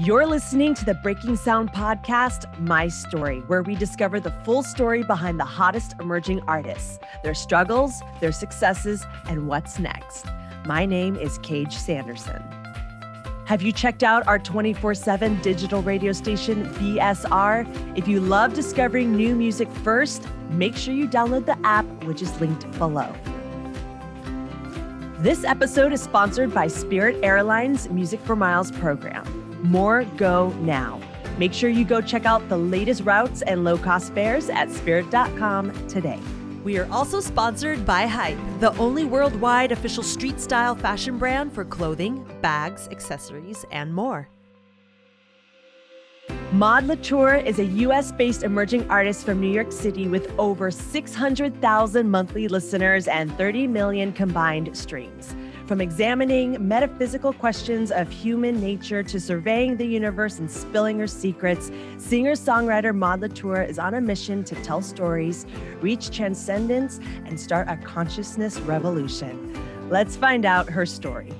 You're listening to the Breaking Sound podcast, My Story, where we discover the full story behind the hottest emerging artists, their struggles, their successes, and what's next. My name is Cage Sanderson. Have you checked out our 24/7 digital radio station, BSR? If you love discovering new music first, make sure you download the app, which is linked below. This episode is sponsored by Spirit Airlines Music for Miles program. More go now. Make sure you go check out the latest routes and low-cost fares at spirit.com today. We are also sponsored by Hype, the only worldwide official street-style fashion brand for clothing, bags, accessories, and more. Maude Latour is a US-based emerging artist from New York City with over 600,000 monthly listeners and 30 million combined streams. From examining metaphysical questions of human nature to surveying the universe and spilling her secrets, singer-songwriter Maude Latour is on a mission to tell stories, reach transcendence, and start a consciousness revolution. Let's find out her story.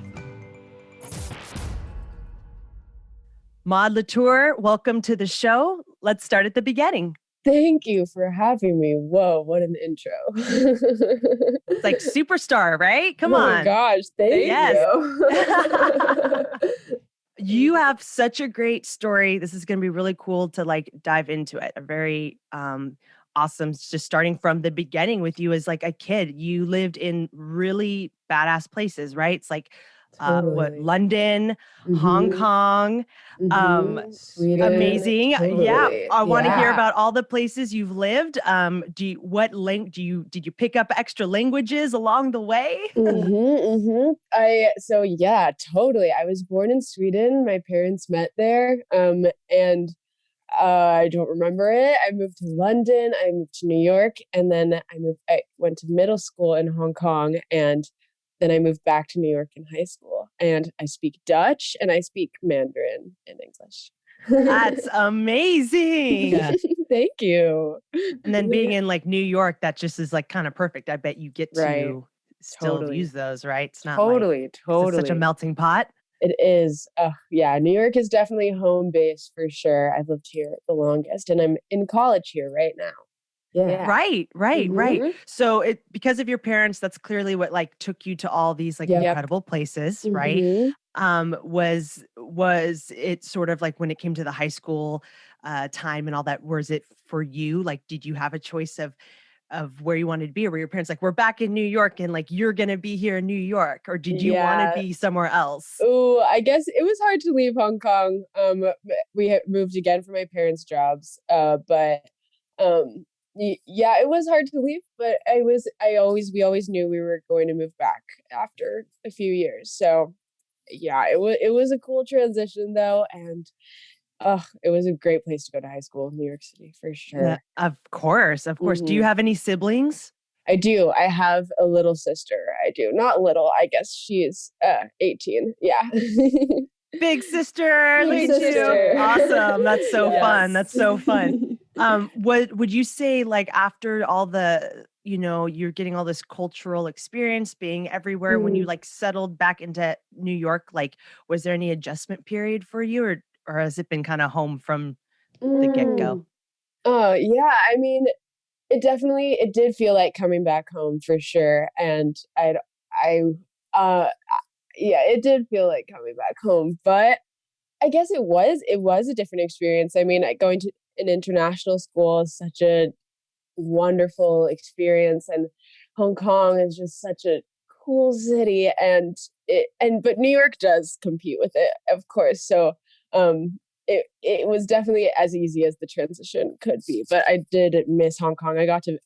Maude Latour, welcome to the show. Let's start at the beginning. Thank you for having me. Whoa, what an intro. It's like superstar, right? Come on. Oh my gosh, thank you. You have such a great story. This is going to be really cool to dive into it. A very awesome, just starting from the beginning with you as like a kid. You lived in really badass places, right? It's like London, Hong Kong, Sweden, amazing. totally. Yeah, I want to hear about all the places you've lived. Did you pick up extra languages along the way? Totally. I was born in Sweden. My parents met there, and I don't remember it. I moved to London. I moved to New York, and then I went to middle school in Hong Kong, and then I moved back to New York in high school, and I speak Dutch and I speak Mandarin and English. That's amazing. Thank you. And then being in like New York, that just is like kind of perfect. I bet you get to still use those, right? It's not totally. It's such a melting pot. It is. New York is definitely home base for sure. I've lived here the longest, and I'm in college here right now. Yeah. Right. So because of your parents, that's clearly what took you to all these incredible places, right? Was it sort of like when it came to the high school time and all that, was it for you? Like, did you have a choice of where you wanted to be, or were your parents like, we're back in New York and you're going to be here in New York, or did you want to be somewhere else? Oh, I guess it was hard to leave Hong Kong. We had moved again for my parents' jobs. It was hard to leave, but we always knew we were going to move back after a few years. So yeah, it was a cool transition though. And it was a great place to go to high school in New York City for sure. Of course. Do you have any siblings? I do. I have a little sister. I do. Not little, I guess she's 18. Yeah. Big sister. Look at you. Awesome. That's so fun. That's so fun. What would you say, after all the, you're getting all this cultural experience being everywhere, when you settled back into New York, was there any adjustment period for you, or has it been kind of home from the get-go? Yeah. I mean, it did feel like coming back home for sure. And it did feel like coming back home, but I guess it was a different experience. I mean, going to an international school is such a wonderful experience, and Hong Kong is just such a cool city, but New York does compete with it, of course. So it was definitely as easy as the transition could be, but I did miss Hong Kong.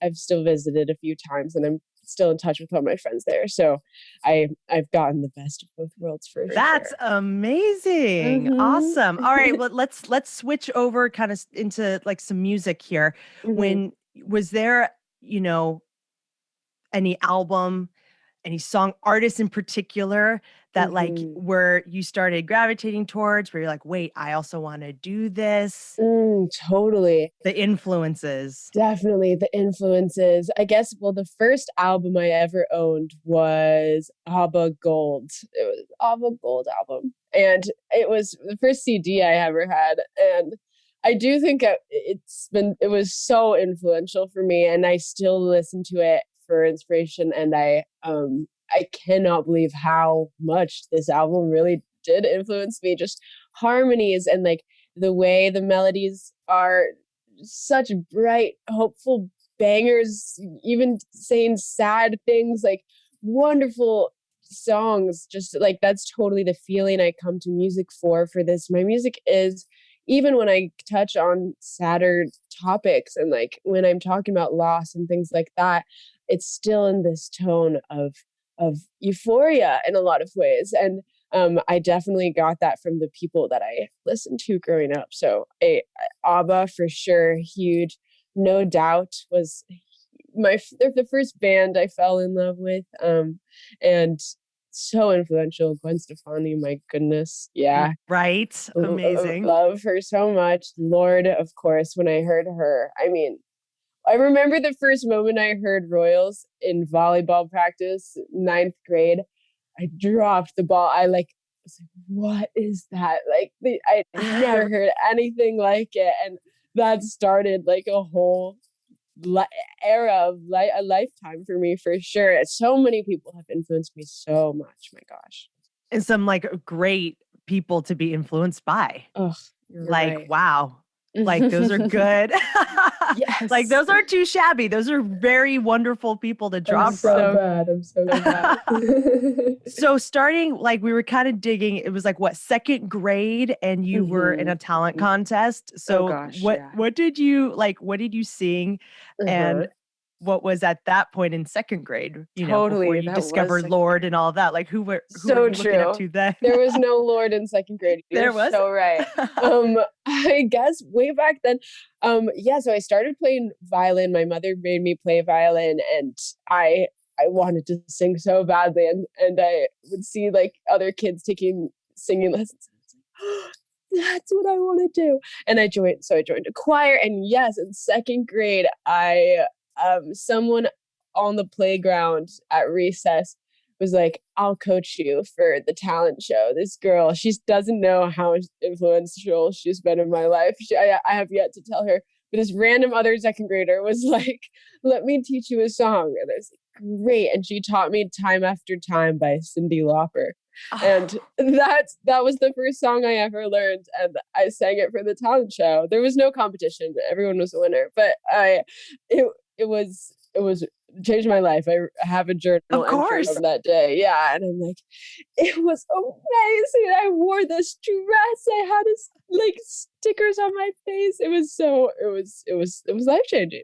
I've still visited a few times, and I'm still in touch with all my friends there. So I've gotten the best of both worlds for sure. That's amazing. Awesome. All right. Well, let's switch over kind of into some music here. When was there, any album, any song, artist in particular that like Mhm. where you started gravitating towards, where you're like, wait, I also want to do this? Totally. The influences. Definitely the influences. I guess, well, the first album I ever owned was ABBA Gold. It was ABBA Gold album. And it was the first CD I ever had. And I do think it was so influential for me. And I still listen to it for inspiration. And I cannot believe how much this album really did influence me. Just harmonies and like the way the melodies are such bright, hopeful bangers, even saying sad things, like wonderful songs. Just like that's totally the feeling I come to music for this. My music is, even when I touch on sadder topics and like when I'm talking about loss and things like that, it's still in this tone of euphoria in a lot of ways. And I definitely got that from the people that I listened to growing up. So ABBA for sure, huge. No Doubt was they're the first band I fell in love with, and so influential. Gwen Stefani, my goodness, yeah, Right? Amazing. love her so much. Lord, of course, when I heard her, I mean, I remember the first moment I heard Royals in volleyball practice, ninth grade. I dropped the ball. I like was like, what is that? I never heard anything like it, and that started like a whole li- era of a lifetime for me for sure. So many people have influenced me so much. My gosh. And some like great people to be influenced by. Oh, you're Like, right. wow. Like those are good. Like Yes. those aren't too shabby. Those are very wonderful people to draw I'm so from. glad. I'm so glad. So starting like we were kind of digging, it was like what, second grade and you were in a talent Mhm. contest. Oh So gosh, what yeah. what did you like what did you sing Uh-huh. and what was at that point in second grade, before Totally, you that was discovered second Lord grade. and all of that? Like who were So you looking up true. to then? There was no Lord in second grade. You're There was. so right. I guess way back then, yeah, so I started playing violin. My mother made me play violin, and I wanted to sing so badly, and I would see like other kids taking singing lessons. That's what I want to do. And I joined a choir, and yes, in second grade, I someone on the playground at recess was like, I'll coach you for the talent show. This girl, she doesn't know how influential she's been in my life. I have yet to tell her. But this random other second grader was like, let me teach you a song. And I was like, great. And she taught me Time After Time by Cyndi Lauper. And that was the first song I ever learned. And I sang it for the talent show. There was no competition. Everyone was a winner. But it was changed my life. I have a journal Of entry course. from that day. Yeah, and I'm like, it was amazing. I wore this dress. I had like stickers on my face. It was life changing.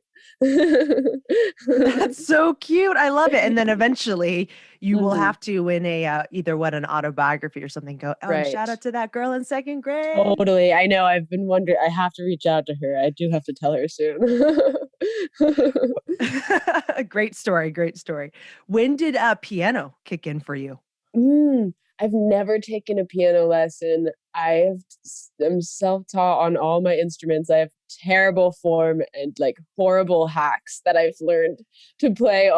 That's so cute. I love it. And then eventually you will Mhm. have to in a either an autobiography or something go, oh, Right. shout out to that girl in second grade. Totally. I know. I've been wondering. I have to reach out to her. I do have to tell her soon. Great story. Great story. When did piano kick in for you? I've never taken a piano lesson. I'm self-taught on all my instruments. I have terrible form and like horrible hacks that I've learned to play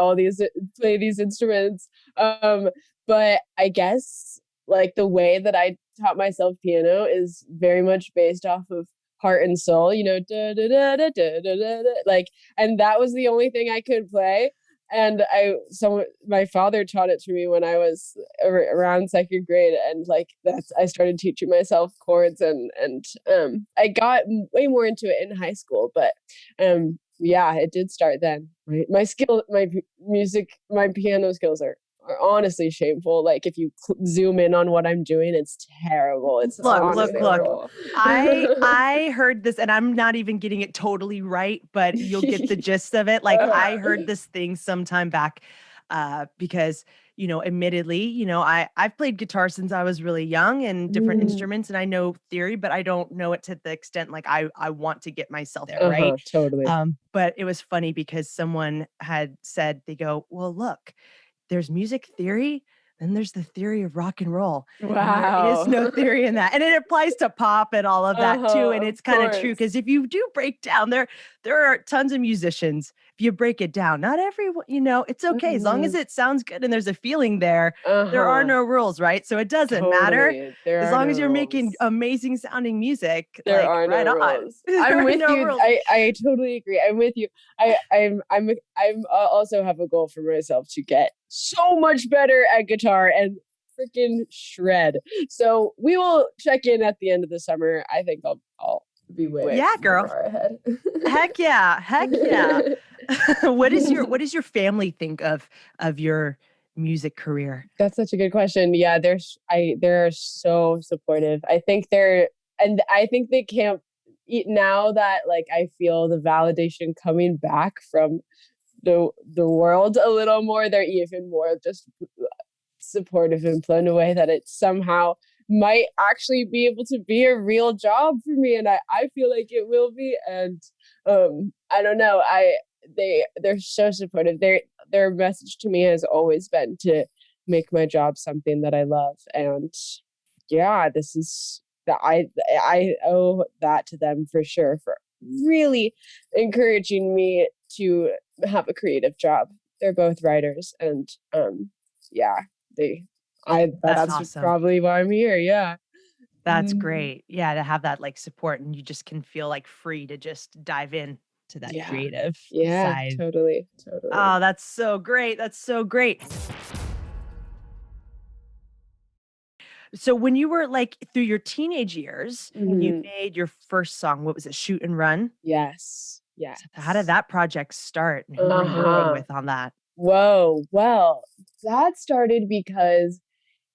these instruments. But I guess like the way that I taught myself piano is very much based off of heart and soul, da, da, da, da, da, da, da, da, like, and that was the only thing I could play. And my father taught it to me when I was around second grade, and like I started teaching myself chords, and I got way more into it in high school, but yeah, it did start then. My piano skills are honestly shameful. Like if you zoom in on what I'm doing, it's terrible. It's Look. honestly horrible. I heard this, and I'm not even getting it totally right, but you'll get the gist of it. Like I heard this thing sometime back, because admittedly, I've played guitar since I was really young and different Mm, instruments, and I know theory, but I don't know it to the extent like I want to get myself there, right? uh-huh, totally. But it was funny because someone had said, they go, well, look, there's music theory, then there's the theory of rock and roll. And there is Wow. no theory in that. And it applies to pop and all of that too. And Of it's kind of true course. because if you do break down, there are tons of musicians. If you break it down, not everyone, it's okay. As long as Mhm. it sounds good and there's a feeling there are Uh-huh. no rules, right? So it doesn't matter. Totally. There As are long no as you're making rules. amazing sounding music, There like are no right on. rules. There I'm are with no you. rules. I totally agree. I'm with you. I'm also have a goal for myself to get so much better at guitar and freaking shred. So we will check in at the end of the summer. I think I'll be way Yeah, girl. far ahead. Heck yeah. Heck yeah. What does your family think of your music career? That's such a good question. Yeah, they're so supportive. I think they can't now that like I feel the validation coming back from the world a little more, they're even more just supportive and blown away that it somehow might actually be able to be a real job for me, and I feel like it will be. And I don't know, they're so supportive. Their message to me has always been to make my job something that I love. And yeah, this is that I owe that to them for sure, for really encouraging me to have a creative job. They're both writers, and yeah, they That's that's awesome. probably why I'm here. Yeah. That's Mhm. great. Yeah, to have that like support and you just can feel like free to just dive in to that Yeah. creative Yeah, side. totally. Totally. Oh, that's so great. That's so great. So when you were like through your teenage years and you Mhm. made your first song, what was it? Shoot and Run? Yes. So how did Yes. that project start and who were you working Uh-huh. with on that? Whoa. Well, that started because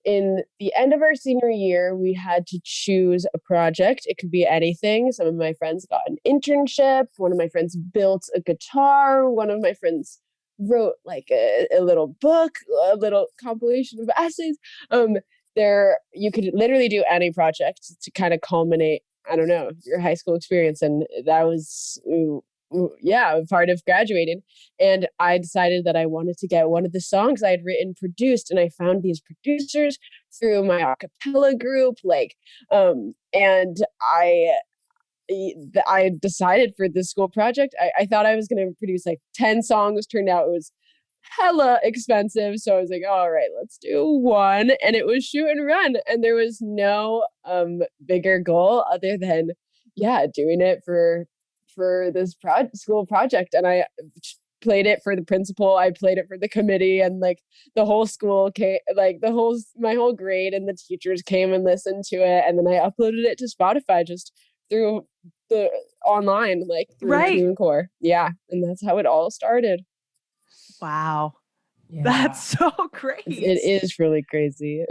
in the end of our senior year, we had to choose a project. It could be anything. Some of my friends got an internship. One of my friends built a guitar. One of my friends wrote like a little book, a little compilation of essays. Um, you could literally do any project to kind of culminate, I don't know, your high school experience. And that was, yeah, part of graduating. And I decided that I wanted to get one of the songs I had written produced. And I found these producers through my a cappella group, and I decided for this school project, I thought I was going to produce like 10 songs. Turned out it was hella expensive. So I was like, all right, let's do one. And it was Shoot and Run. And there was no bigger goal other than, yeah, doing it for this school project. And I played it for the principal, I played it for the committee, and like the whole school came, like my whole grade and the teachers came and listened to it. And then I uploaded it to Spotify just through the online, like through Right. TuneCore. Yeah, and that's how it all started. Wow. That's Yeah, so it great. is really crazy.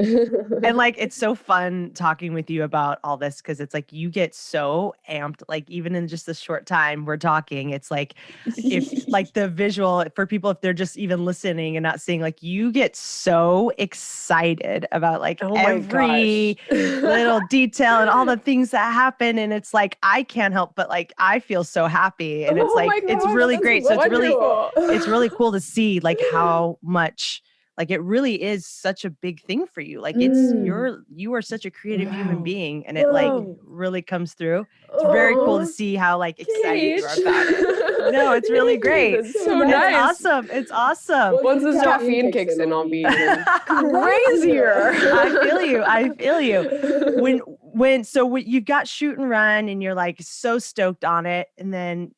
And like it's so fun talking with you about all this because it's like you get so amped, like even in just this short time we're talking, it's like if like the visual for people, if they're just even listening and not seeing, like you get so excited about like Oh my gosh. every little detail and all the things that happen. And it's like I can't help but like I feel so happy. And it's Oh my like it's gosh, really that's great. So wonderful. it's really cool to see like how much like it really is such a big thing for you. Like Mm, you are such a creative human wow. being and it like Oh, really comes through. It's very cool to oh, see how like excited you are Gage. about it. No, it's really Yay, great. that's so It's nice. awesome. It's awesome. Once the So caffeine kicks in, I'll be even crazier. I feel you. I feel you. When you've got Shoot and Run and you're like so stoked on it, and then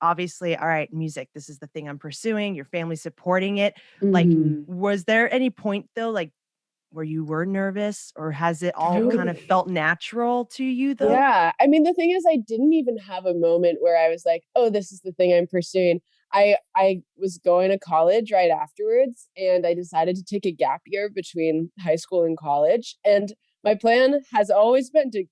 obviously, all right, music, this is the thing I'm pursuing, your family supporting it. Like, Mhm. was there any point though, like where you were nervous, or has it all kind of Totally. felt natural to you though? Yeah, I mean, the thing is, I didn't even have a moment where I was like, "Oh, this is the thing I'm pursuing." I was going to college right afterwards, and I decided to take a gap year between high school and college. And my plan has always been to.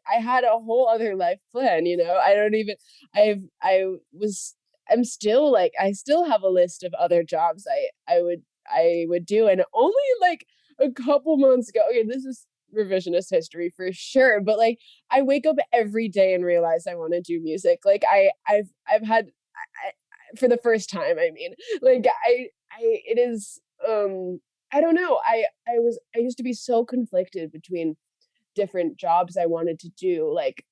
I had a whole other life plan, you know. I don't even. I was. I'm still like. I still have a list of other jobs I would do, and only like a couple months ago. Okay, this is revisionist history for sure, but like I wake up every day and realize I want to do music. Like I've had for the first time, I mean, like I it is I don't know. I used to be so conflicted between different jobs I wanted to do, like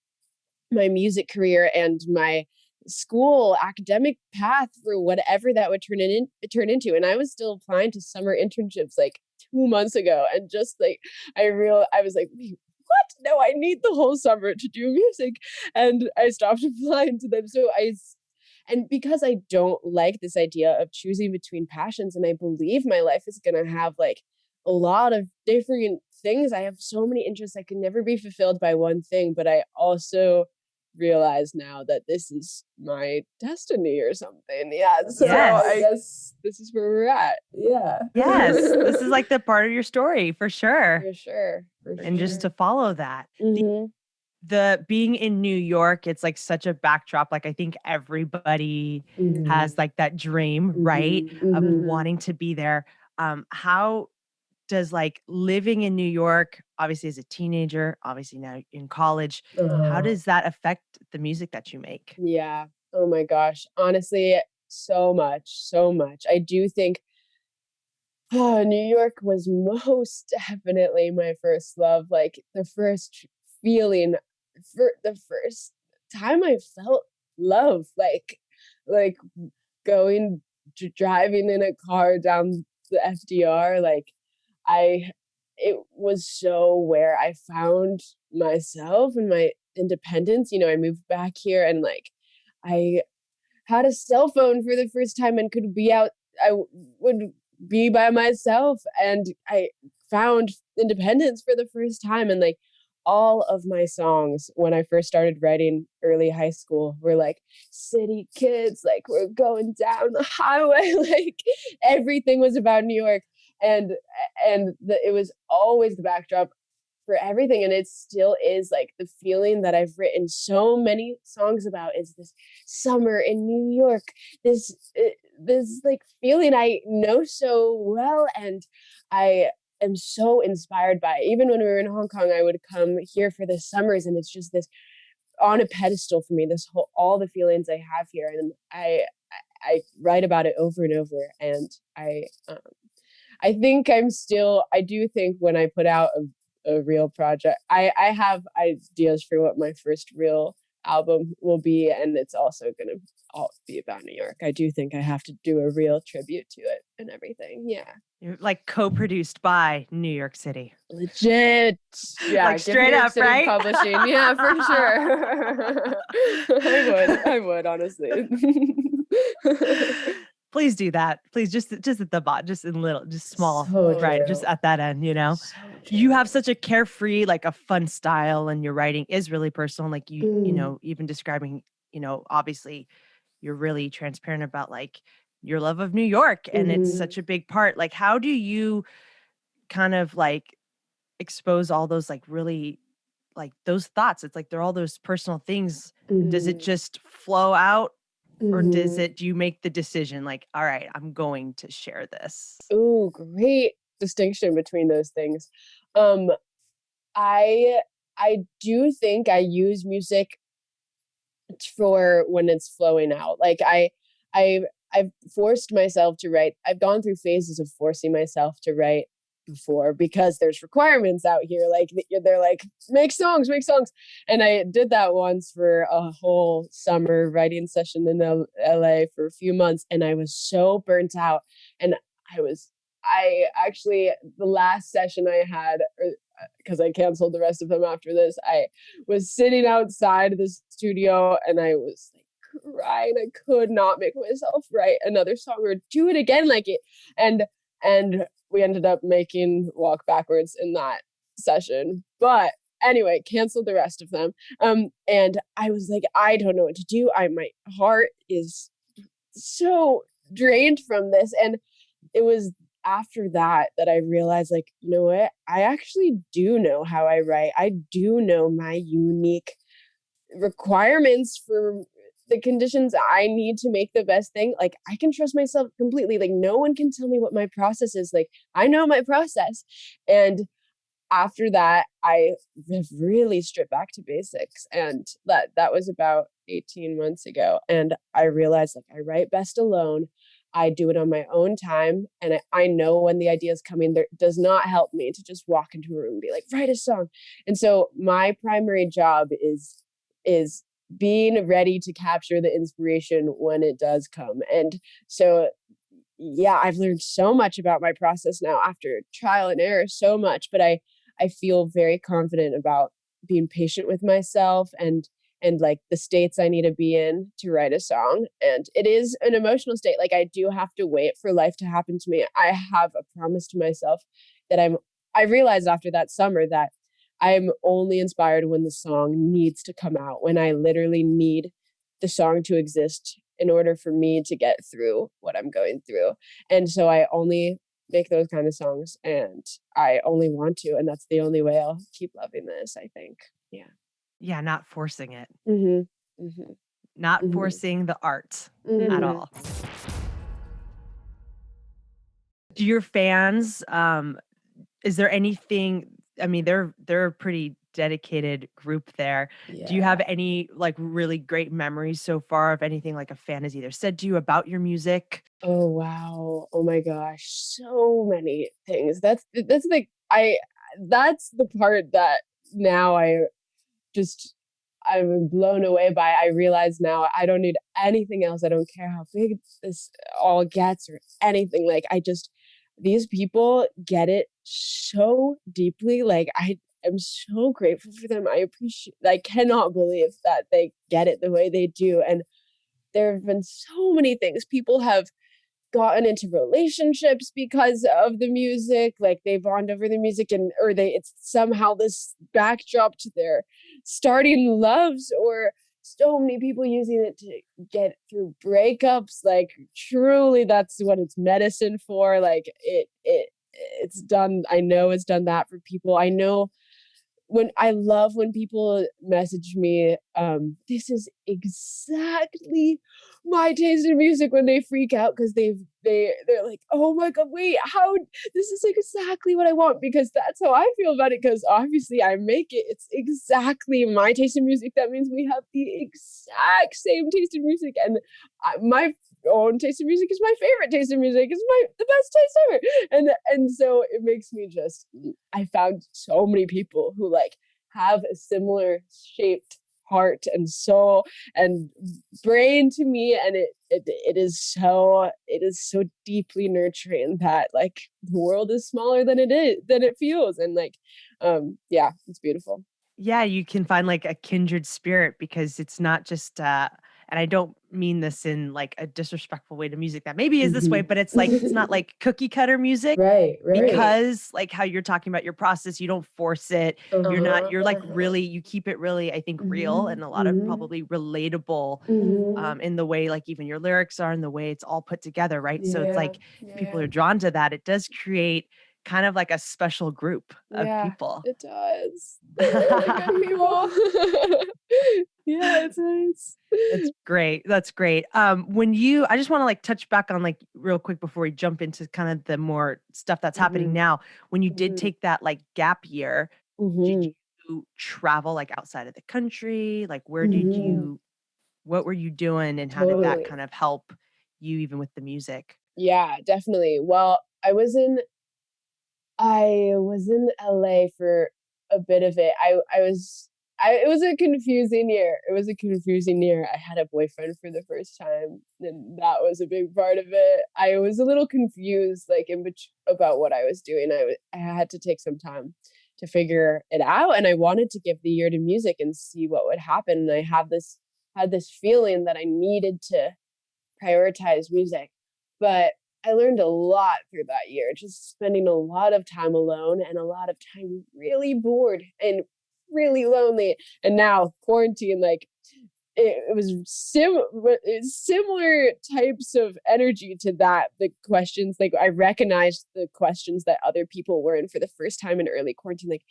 my music career and my school academic path for whatever that would turn into. And I was still applying to summer internships like 2 months ago, and just like I was like, wait, what? No, I need the whole summer to do music, and I stopped applying to them. And because I don't like this idea of choosing between passions, and I believe my life is gonna have like a lot of different things. I have so many interests. I can never be fulfilled by one thing, but I also realize now that this is my destiny or something. Yeah. So I Yes. guess this is where we're at. Yeah. Yes. This is like the part of your story for sure. For sure. For And just to sure. follow that. Mhm. The being in New York, it's like such a backdrop. Like I think everybody has Mhm. like that dream, right? Mhm. Of Mhm. wanting to be there. How does like living in New York, obviously as a teenager, obviously now in college, how Uh-huh. does that affect the music that you make? Yeah. Oh my gosh. Honestly, so much, so much. I do think New York was most definitely my first love, like, the first feeling for the first time I felt love, like, going driving in a car down the FDR, like, I it was so where I found myself and my independence. I moved back here, and, like, I had a cell phone for the first time and could be out. Would be by myself, and I found independence for the first time. And like all of my songs when I first started writing early high school were like city kids, like we're going down the highway, like everything was about New York. And it was always the backdrop for everything, and it still is. Like the feeling that I've written so many songs about is this summer in New York, this like feeling I know so well, and I am so inspired by it. Even when we were in Hong Kong, I would come here for the summers, and it's just this on a pedestal for me, this whole all the feelings I have here. And I write about it over and over. And I think I do think when I put out a real project, I have ideas for what my first real album will be, and it's also going to all be about New York. I do think I have to do a real tribute to it and everything. Yeah. You're like co-produced by New York City. Legit. Yeah, Like give New straight York up, City right? Publishing. Yeah, for sure. I would honestly. Please do that. Please just at the bot, just in little, just small, So right? Just true. at that end. So You have true. such a carefree, like a fun style, and your writing is really personal. Like Mm. even describing, obviously you're really transparent about like your love of New York, and it's Mhm. such a big part. Like, how do you kind of like expose all those like really like those thoughts? It's like they're all those personal things. Does it Mhm. just flow out, or Mhm. do you make the decision like, all right, I'm going to share this? Ooh, great distinction between those things. Um, I I do think I use music for when it's flowing out. Like I I've forced myself to write. I've gone through phases of forcing myself to write before because there's requirements out here. Like they're like make songs, and I did that once for a whole summer writing session in LA for a few months, and I was so burnt out. And I actually the last session I had, because I canceled the rest of them after this, I was sitting outside the studio, and I was like crying. I could not make myself write another song or do it again like it. And we ended up making Walk Backwards in that session. But anyway, canceled the rest of them. And I was like, I don't know what to do. My heart is so drained from this. And it was after that I realized, like, you know what? I actually do know how I write. I do know my unique requirements for the conditions I need to make the best thing. Like, I can trust myself completely. Like, no one can tell me what my process is. Like, I know my process. And after that, I have really stripped back to basics. And that was about 18 months ago. And I realized, like, I write best alone. I do it on my own time, and I know when the ideas come in. There does not help me to just walk into a room and be like, write a song. And so my primary job is being ready to capture the inspiration when it does come. And so yeah, I've learned so much about my process now after trial and error, so much, but I feel very confident about being patient with myself and like the states I need to be in to write a song. And it is an emotional state. Like, I do have to wait for life to happen to me. I have a promise to myself that I realized after that summer that I'm only inspired when the song needs to come out, when I literally need the song to exist in order for me to get through what I'm going through. And so I only make those kind of songs, and I only want to, and that's the only way I'll keep loving this, I think. Yeah. Yeah, not forcing it. Mhm. Mhm. Not Mhm. forcing the art at Mhm. all. Do your fans, is there anything, I mean, they're a pretty dedicated group there. Do you have Yeah. any like really great memories so far of anything like a fan has either said to you about your music? Oh, wow. Oh my gosh. So many things. That's the part that now just I'm blown away by. I realize now I don't need anything else. I don't care how big this all gets or anything. Like, these people get it so deeply. Like, I am so grateful for them. I cannot believe that they get it the way they do. And there have been so many things. People have gotten into relationships because of the music, like they bond over the music, and or they it's somehow this backdrop to their starting loves, or so many people using it to get through breakups. Like, truly, that's what it's medicine for. Like, it's done. I know it's done that for people. I know when I love when people message me, this is exactly my taste in music, when they freak out because they're like, oh my god, wait, how this is exactly what I want, because that's how I feel about it, because obviously I make it. It's exactly my taste in music. That means we have the exact same taste in music, and my own taste in music is my favorite taste in music. It's the best taste ever. And so it makes me just, I found so many people who like have a similar shaped heart and soul and brain to me, and it is so deeply nurturing that like the world is smaller than it feels. And like yeah, it's beautiful. Yeah, you can find like a kindred spirit because it's not just and I don't mean this in like a disrespectful way to music that maybe is this way, Mhm. but it's like it's not like cookie cutter music Right. because like how you're talking about your process, you don't force it. You're like really, you keep it really, I think, real and Mhm. a lot of Mhm. probably relatable Mhm. in the way like even your lyrics are and the way it's all put together, right? So it's Yeah. like people Yeah. are drawn to that. It does create kind of like a special group of Yeah, people. it does. They're really good people. Yeah, it's nice. That's great. That's great. I just want to like touch back on like real quick before we jump into kind of the more stuff that's happening Mhm. now. When you did Mhm. take that like gap year, did Mhm. you travel like outside of the country? Like Mhm. what were you doing and how did that Totally. kind of help you even with the music? Yeah, definitely. Well, I was in LA for a bit of it. It was a confusing year. It was a confusing year. I had a boyfriend for the first time, and that was a big part of it. I was a little confused, like about what I was doing. I had to take some time to figure it out, and I wanted to give the year to music and see what would happen. And I had this feeling that I needed to prioritize music. But I learned a lot through that year, just spending a lot of time alone and a lot of time really bored and really lonely. And now quarantine, like it was similar types of energy to that. The questions, like I recognized the questions that other people were in for the first time in early quarantine. Like,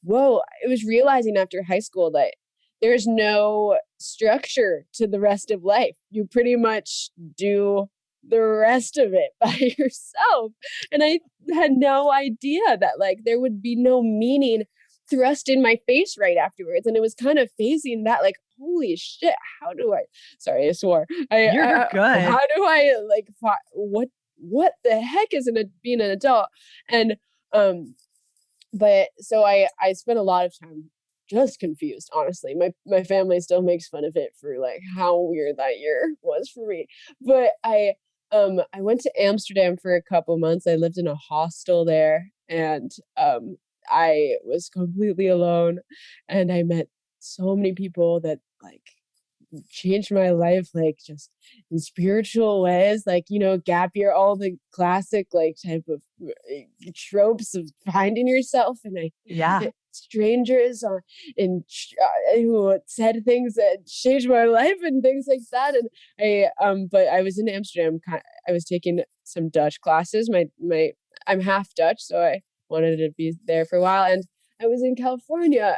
whoa, I was realizing after high school that there's no structure to the rest of life. You pretty much do the rest of it by yourself. And I had no idea that like there would be no meaning thrust in my face right afterwards. And it was kind of facing that, like, holy shit, how do I, sorry, I swore. You're How good. do I like, what the heck is being an adult? And, but so I spent a lot of time just confused, honestly. My family still makes fun of it for like how weird that year was for me. But I went to Amsterdam for a couple months. I lived in a hostel there, and I was completely alone, and I met so many people that like changed my life, like just in spiritual ways, like, gap year, all the classic like type of tropes of finding yourself. And I Yeah. strangers who said things that changed my life and things like that. And but I was in Amsterdam. I was taking some Dutch classes. I'm half Dutch, so I wanted to be there for a while. And I was in California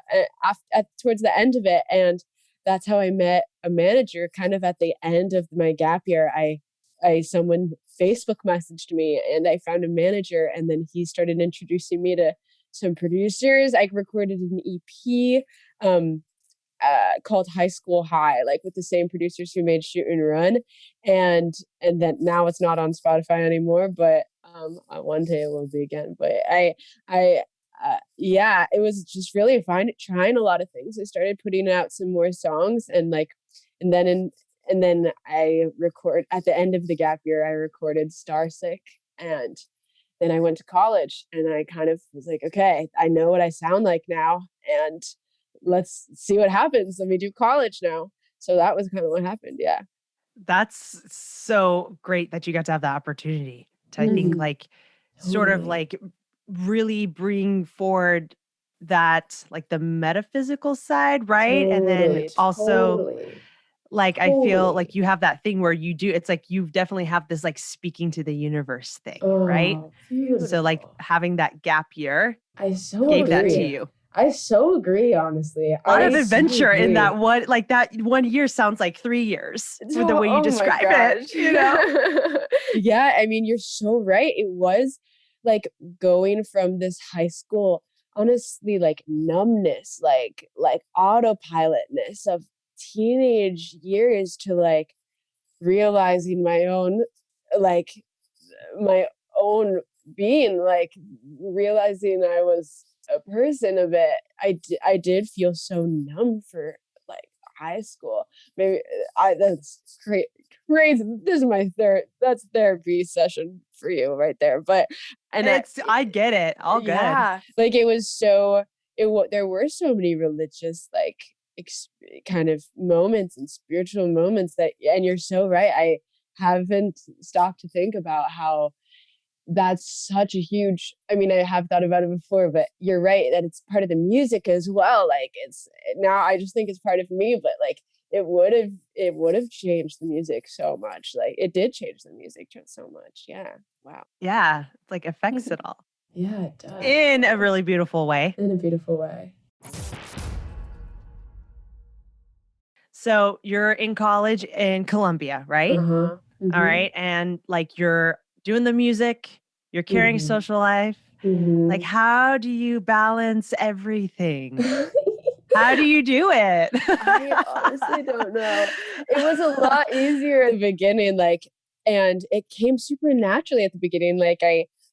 towards the end of it, and that's how I met a manager. Kind of at the end of my gap year, someone Facebook messaged me, and I found a manager, and then he started introducing me to some producers. I recorded an EP called High School High, like with the same producers who made Shoot and Run, and then now it's not on Spotify anymore, but one day it will be again. But I yeah, it was just really fun trying a lot of things. I started putting out some more songs, and like, and then I record at the end of the gap year, I recorded Starsick, and then I went to college, and I kind of was like, okay, I know what I sound like now, and let's see what happens. Let me do college now. So that was kind of what happened. Yeah. That's so great that you got to have that opportunity to, I think, Mhm. like, sort of Totally. like really bring forward that, like, the metaphysical side, right? And then Totally. also, Totally. like, I feel like Totally. you have that thing where you do, it's like you definitely have this like speaking to the universe thing, right? Oh, So like beautiful. having that gap year I so gave that to agree. you. I so agree, honestly. A lot I of so adventure in agree. that one, like that 1 year sounds like 3 years with the way you Oh my describe it, gosh. you know? Yeah, I mean, you're so right. It was like going from this high school, honestly, like numbness, like autopilotness of teenage years to like realizing like my own being, like realizing I was a person of it. I did feel so numb for like high school. Maybe I that's crazy. This is that's therapy session for you right there. But and I get it. All good. yeah, like it was so there were so many religious like kind of moments and spiritual moments that, and you're so right. I haven't stopped to think about how that's such a huge, I mean, I have thought about it before, but you're right that it's part of the music as well. Like it's now I just think it's part of me, but like it would have changed the music so much. Like it did change the music so much. Yeah. Wow. Yeah, it's like affects it all Yeah, it does. in a really beautiful way. In a beautiful way. So you're in college in Columbia, right? Uh-huh. All Mhm. right. And like you're doing the music, you're carrying Mhm. social life. Like, Mhm. how do you balance everything? How do you do it? I honestly don't know. It was a lot easier at the beginning, like, and it came super naturally at the beginning. Like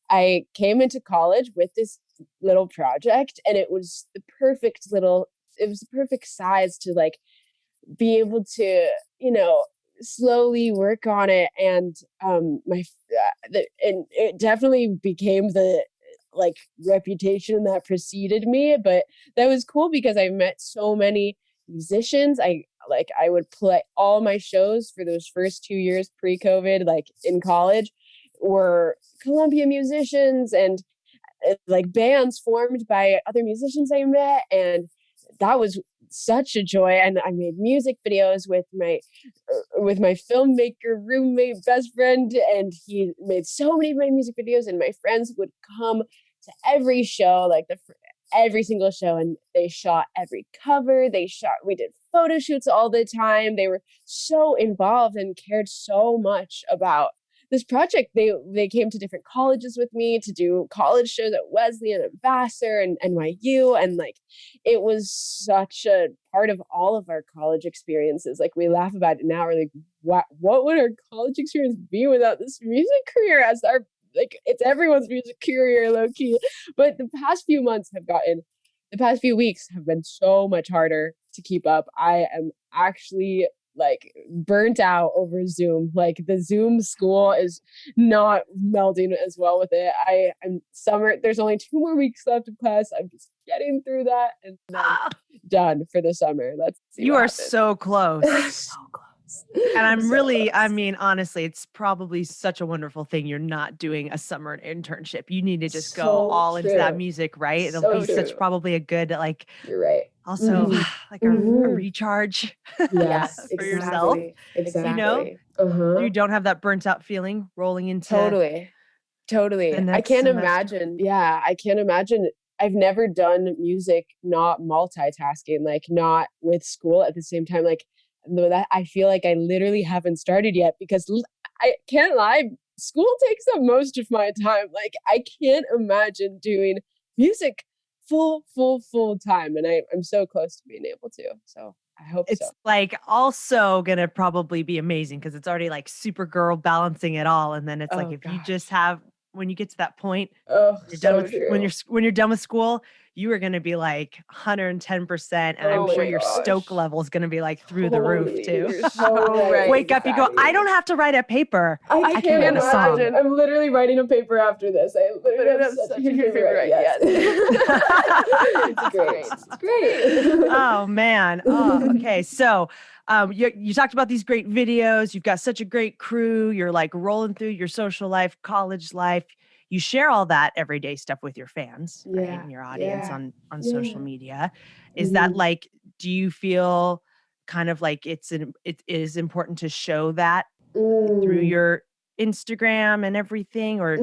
I came into college with this little project, and it was the perfect size to like be able to, you know, slowly work on it. And and it definitely became the like reputation that preceded me. But that was cool because I met so many musicians. I would play all my shows for those first 2 years pre-COVID, like in college, were Columbia musicians, and like bands formed by other musicians I met, and that was such a joy. And I made music videos with my filmmaker roommate best friend, and he made so many of my music videos, and my friends would come to every show, like every single show, and they shot every cover. We did photo shoots all the time. They were so involved and cared so much about this project, they came to different colleges with me to do college shows at Wesleyan and Vassar and NYU. And like, it was such a part of all of our college experiences. Like we laugh about it now. We're like, what would our college experience be without this music career as our, like, it's everyone's music career, low key. But the past few weeks have been so much harder to keep up. I am actually like burnt out over Zoom. Like the Zoom school is not melding as well with it. I'm summer. There's only 2 more weeks left of class. I'm just getting through that and I'm done for the summer. Let's see. You are happens. so close. So close. And I'm So really, close. I mean, honestly, it's probably such a wonderful thing you're not doing a summer internship. You need to just go So all into that true. music, right? It'll So be such true. probably a good, like, You're right. also Mhm. like a Mhm. recharge Yes, for yourself. exactly. You know, Uh-huh. you don't have that burnt out feeling rolling into Totally. the I next can't semester. imagine. Yeah, I can't imagine. I've never done music not multitasking, like not with school at the same time. Like that, I feel like I literally haven't started yet because I can't lie. School takes up most of my time. Like I can't imagine doing music full time, and I'm so close to being able to. So I hope so. It's like also gonna probably be amazing because it's already like Supergirl balancing it all. And then it's like Oh if you just gosh. have when you get to that point, Oh, you're done so with when true. you're done with school, you are gonna be like 110%. And I'm Oh sure my your stoke gosh. level is gonna be like through the roof Totally. too. You're so right. Wake up, you go, I don't have to write a paper. I I can can't write a song. imagine. I'm literally writing a paper after this. I literally have such a good paper to write. Yes. It's great. It's great. Oh man. Oh, okay. So you talked about these great videos. You've got such a great crew. You're like rolling through your social life, college life. You share all that everyday stuff with your fans, right? Yeah. And your audience Yeah. on Yeah. social media. Is that Mhm. like, do you feel kind of like it is important to show that through Mm. your Instagram and everything? Or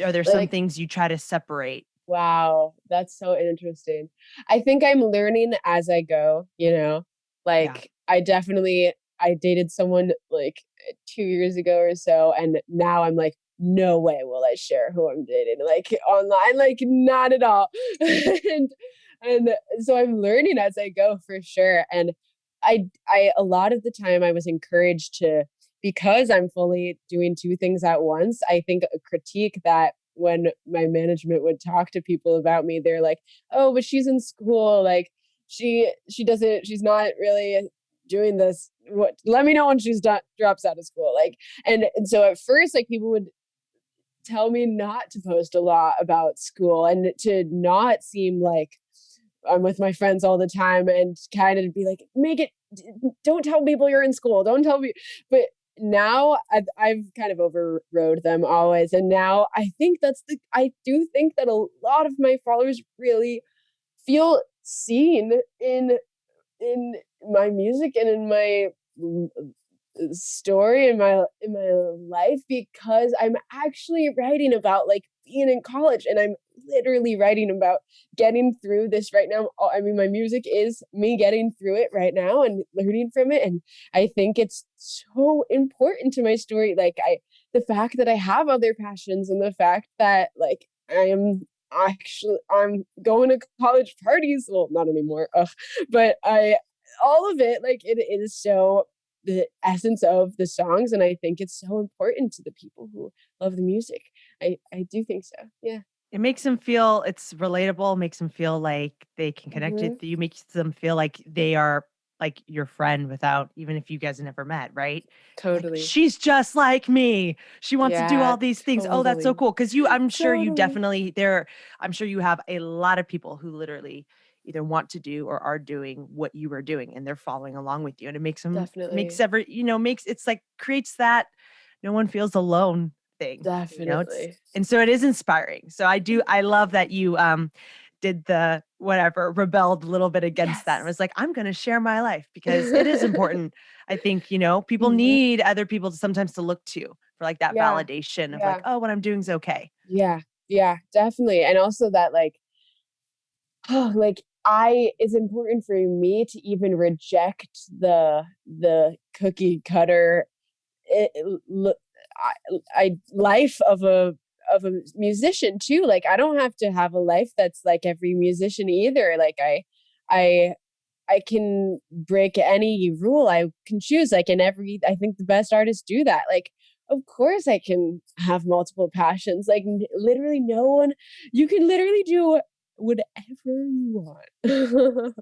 are there some Like, things you try to separate? wow, that's so interesting. I think I'm learning as I go, you know? Yeah. Like, I dated someone, like, 2 years ago or so, and now I'm like, "No way will I share who I'm dating," like, online, like, not at all. And and so I'm learning as I go for sure, and I a lot of the time I was encouraged to because I'm fully doing 2 things at once, I think a critique that when my management would talk to people about me, they're like, "Oh, but she's in school, like, she's not really doing this. What let me know when she's done drops out of school." Like, and so at first, like, people would tell me not to post a lot about school and to not seem like I'm with my friends all the time and kind of be like, make it, don't tell people you're in school. Don't tell me. But now I've kind of overrode them always. And now I do think that a lot of my followers really feel seen in my music and in my story in my life because I'm actually writing about like being in college and I'm literally writing about getting through this right now. I mean, my music is me getting through it right now and learning from it. And I think it's so important to my story. The fact that I have other passions and the fact that like I'm going to college parties. Well, not anymore. Ugh. But all of it, like it is so the essence of the songs, and I think it's so important to the people who love the music. I do think so. Yeah. It makes them feel it's relatable, makes them feel like they can connect Hmm. with you, makes them feel like they are like your friend without even if you guys never met, right? Like, Totally. she's just like me. She wants to do Yeah, all these things. Oh, that's so totally. cool. Cause I'm sure you Totally. definitely I'm sure you have a lot of people who literally either want to do or are doing what you are doing and they're following along with you. And makes Definitely. makes it's like creates that no one feels alone thing, it's Definitely. and so it is inspiring. So I love that you did the whatever, rebelled a little bit against that and Yes. was like, I'm gonna share my life because it is important. I think, people Mhm. need other people to sometimes to look to for like that Yeah. validation of like, Yeah. oh, what I'm doing is okay. Yeah. Yeah, definitely. And also that like like I it's important for me to even reject the cookie cutter it, life of a musician too. Like I don't have to have a life that's like every musician either. Like I I can break any rule I can choose. Like I think the best artists do that. Like, of course I can have multiple passions. Like literally no one, you can literally do whatever you want.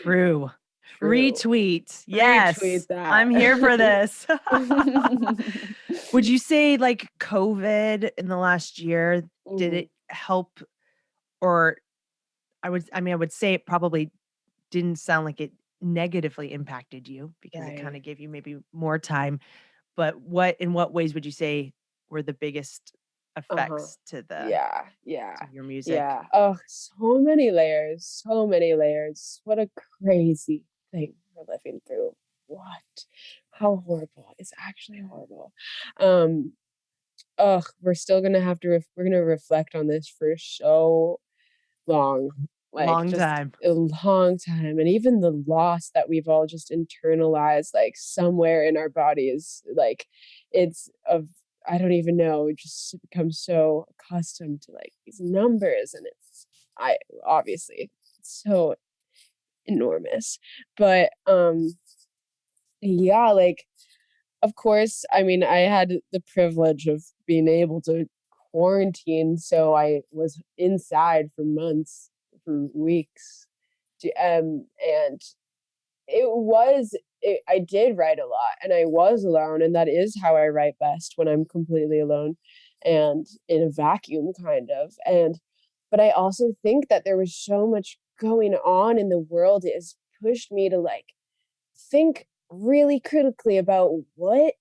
True. True. Retweet. Retweet Yes. that. I'm here for this. Would you say like COVID in the last year, did Mhm. it help or I would say it probably didn't sound like it negatively impacted you because it kind Right. of gave you maybe more time. But in what ways would you say were the biggest Uh-huh. effects Yeah, yeah, to your music? yeah. Oh, so many layers, so many layers. What a crazy thing we're living through. What? How horrible. It's actually horrible. Um, ugh, we're still gonna have to we're gonna reflect on this for so long, like Long just time. a long time. And even the loss that we've all just internalized, like somewhere in our bodies, like it's of, I don't even know, it just becomes so accustomed to like these numbers. And I obviously it's so enormous. But yeah, like of course, I mean, I had the privilege of being able to quarantine, so I was inside for months, for weeks, and I did write a lot, and I was alone, and that is how I write best, when I'm completely alone and in a vacuum, kind of, but I also think that there was so much going on in the world, it has pushed me to, like, think really critically about what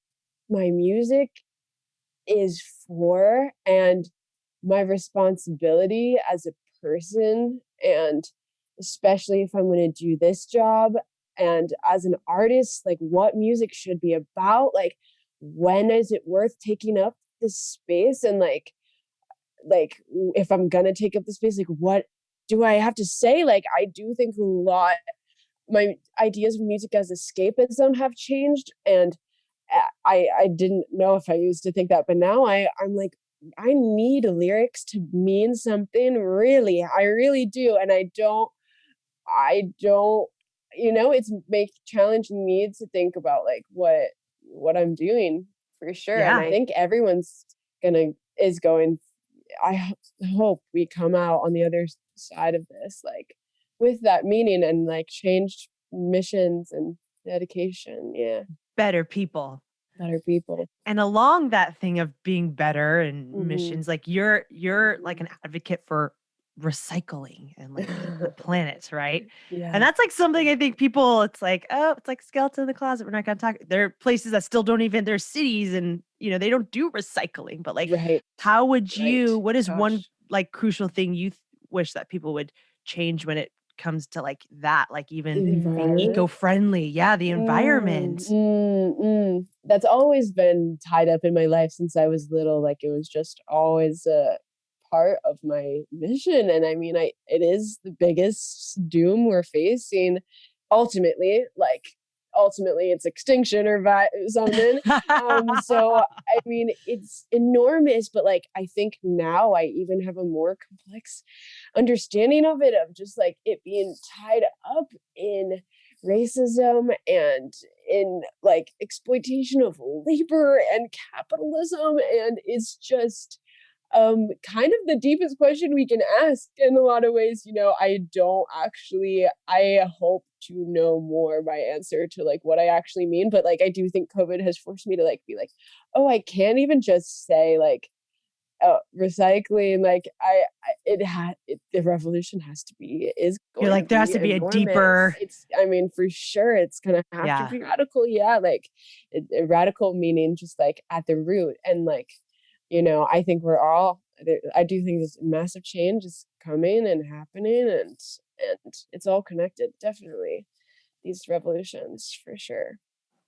my music is for and my responsibility as a person, and especially if I'm going to do this job and as an artist, like what music should be about, like when is it worth taking up this space, and like if I'm going to take up the space, like what do I have to say? Like I do think a lot, my ideas of music as escapism have changed, and I didn't know if I used to think that, but now I'm like, I need lyrics to mean something, really. I really do. And I don't, it's make challenging me to think about like what I'm doing for sure. And Yeah. I think everyone's gonna is going hope we come out on the other side of this, like with that meaning and like changed missions and dedication. Yeah. Better people. Better people. And along that thing of being better and Mhm. missions, like you're like an advocate for recycling and like the planet, right? And Yeah. that's like something I think people, it's like, oh, it's like skeleton in the closet. We're not gonna talk. There are places that still don't even, there's cities and they don't do recycling. But like, Right. how would Right. what is one Gosh. like crucial thing you wish that people would change when it comes to like that, like even being Environment? eco-friendly? Yeah, the Mm, environment. mm, mm. That's always been tied up in my life since I was little. Like it was just always a part of my mission. And I mean, it is the biggest doom we're facing. Ultimately, ultimately, it's extinction or something. So I mean, it's enormous. But like, I think now I even have a more complex understanding of it, of just like it being tied up in racism and in like exploitation of labor and capitalism, and it's just kind of the deepest question we can ask in a lot of ways. I don't actually, I hope to know more my answer to like what I actually mean, but like I do think COVID has forced me to like be like, oh, I can't even just say like recycling, like the revolution has to be, is You're going to like, there has be to be a enormous. deeper, It's, I mean, for sure it's gonna have to yeah. be radical. Yeah, like radical meaning just like at the root, and like I think I do think this massive change is coming and happening, and it's all connected, definitely, these revolutions for sure.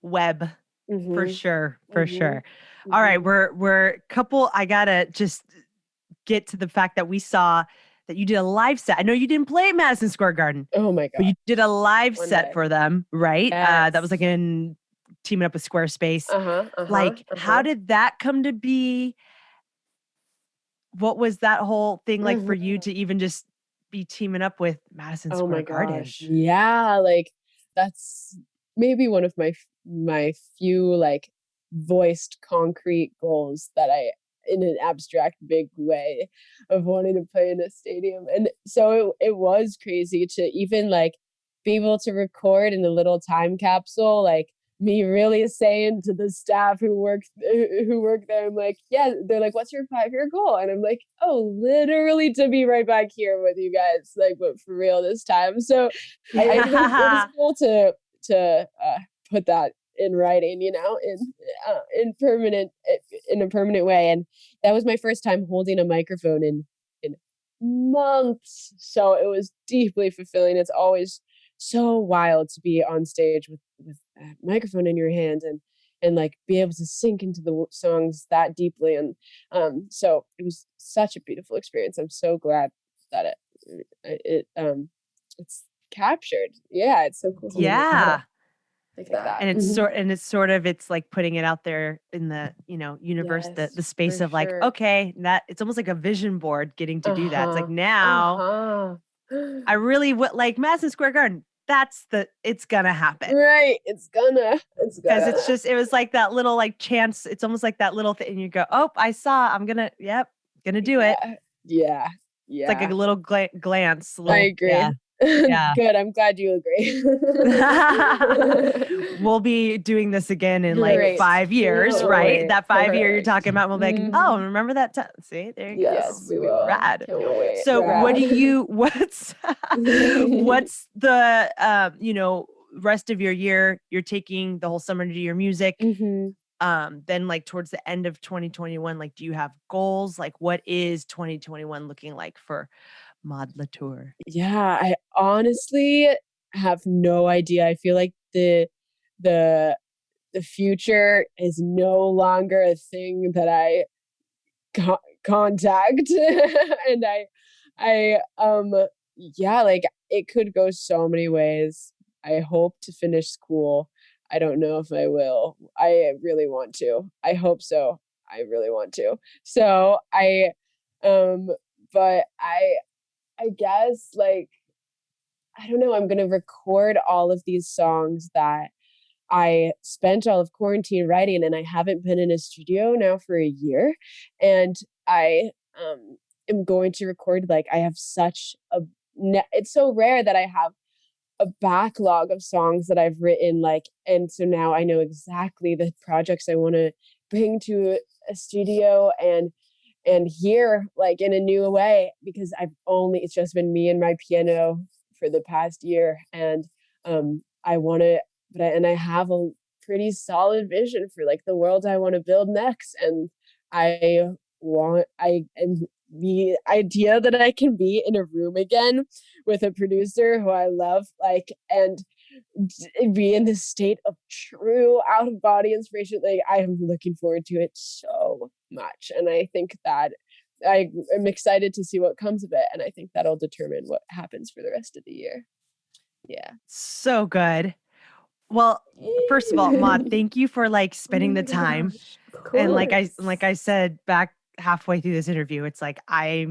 Web. For Mhm. sure, for Mhm. sure. All right, Mhm. we're couple. I gotta just get to the fact that we saw that you did a live set. I know you didn't play at Madison Square Garden, Oh my but god. you did a live One set day. for them, right? That was like Yes. in teaming up with Squarespace. Like, how Uh-huh. did that come to be? What was that whole thing like for you to even just be teaming up with Madison Oh my Square Garden? gosh. Yeah, like that's maybe one of my few like voiced concrete goals that I in an abstract big way of wanting to play in a stadium. And so it was crazy to even like be able to record in a little time capsule, like me really saying to the staff who work there, I'm like, yeah, they're like, what's your 5-year goal? And I'm like, oh, literally to be right back here with you guys, like, but for real this time. So it was cool to put that in writing, you know, in a permanent way. And that was my first time holding a microphone in months. So it was deeply fulfilling. It's always so wild to be on stage with a microphone in your hand and like be able to sink into the songs that deeply. And so it was such a beautiful experience. I'm so glad that it's captured. Yeah, it's so cool. Yeah. Like that. And it's it's like putting it out there in the, universe, Yes, the space for of like, sure. okay, that it's almost like a vision board getting to do that. It's like now I really would like Madison Square Garden. It's gonna happen. Right. Because it was like that little like chance. It's almost like that little thing. And you go, oh, I'm gonna do it. Yeah. It's like a little glance. I agree. Yeah. Good. I'm glad you agree. We'll be doing this again in Great. like 5 years, Can't right? wait. That 5 year you're talking about, we'll be like, Mhm. oh, remember that time? See, there you go. Yes, we will. Rad. Can't wait. So Rad. what's the, rest of your year? You're taking the whole summer to do your music. Then like towards the end of 2021, like, do you have goals? Like, what is 2021 looking like for Maude Latour? Yeah, I honestly have no idea. I feel like the future is no longer a thing that I contact, and yeah, like it could go so many ways. I hope to finish school. I don't know if I will. I really want to. I hope so. I really want to. So but I guess like, I don't know, I'm going to record all of these songs that I spent all of quarantine writing, and I haven't been in a studio now for a year. And I am going to record, like, I have such it's so rare that I have a backlog of songs that I've written, like, and so now I know exactly the projects I want to bring to a studio and hear like in a new way, because it's just been me and my piano for the past year. And I want to, and I have a pretty solid vision for like the world I want to build next. And and the idea that I can be in a room again with a producer who I love, like, and be in this state of true out of body inspiration, like, I am looking forward to it so much. And I think that I am excited to see what comes of it. And I think that'll determine what happens for the rest of the year. Yeah. So good. Well, first of all, Maude, thank you for like spending the time. And like I said back halfway through this interview, it's like I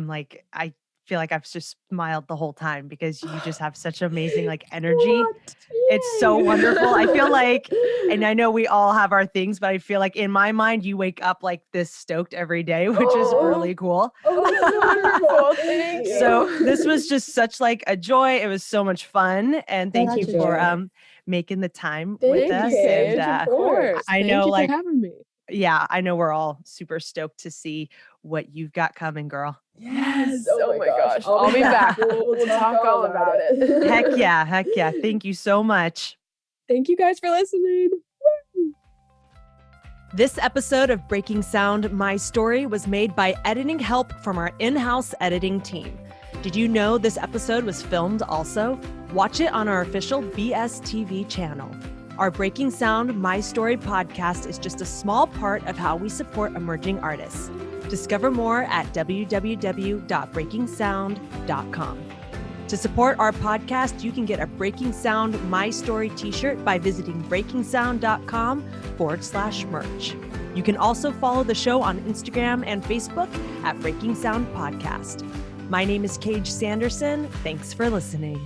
feel like I've just smiled the whole time because you just have such amazing like energy. It's so wonderful. I feel like, and I know we all have our things, but I feel like in my mind, you wake up like this stoked every day, which is really cool. Wonderful. Thank you. So this was just such like a joy. It was so much fun. And thank you for making the time with us. And of course. I know, Thank you for having me. Yeah, I know we're all super stoked to see what you've got coming, girl. Yes. Oh my gosh. I'll be back. We'll talk all about it. Heck yeah. Thank you so much. Thank you guys for listening. This episode of Breaking Sound, My Story, was made by editing help from our in-house editing team. Did you know this episode was filmed also? Watch it on our official BSTV channel. Our Breaking Sound, My Story podcast is just a small part of how we support emerging artists. Discover more at www.breakingsound.com. To support our podcast, you can get a Breaking Sound My Story t-shirt by visiting breakingsound.com/merch. You can also follow the show on Instagram and Facebook at Breaking Sound Podcast. My name is Cage Sanderson. Thanks for listening.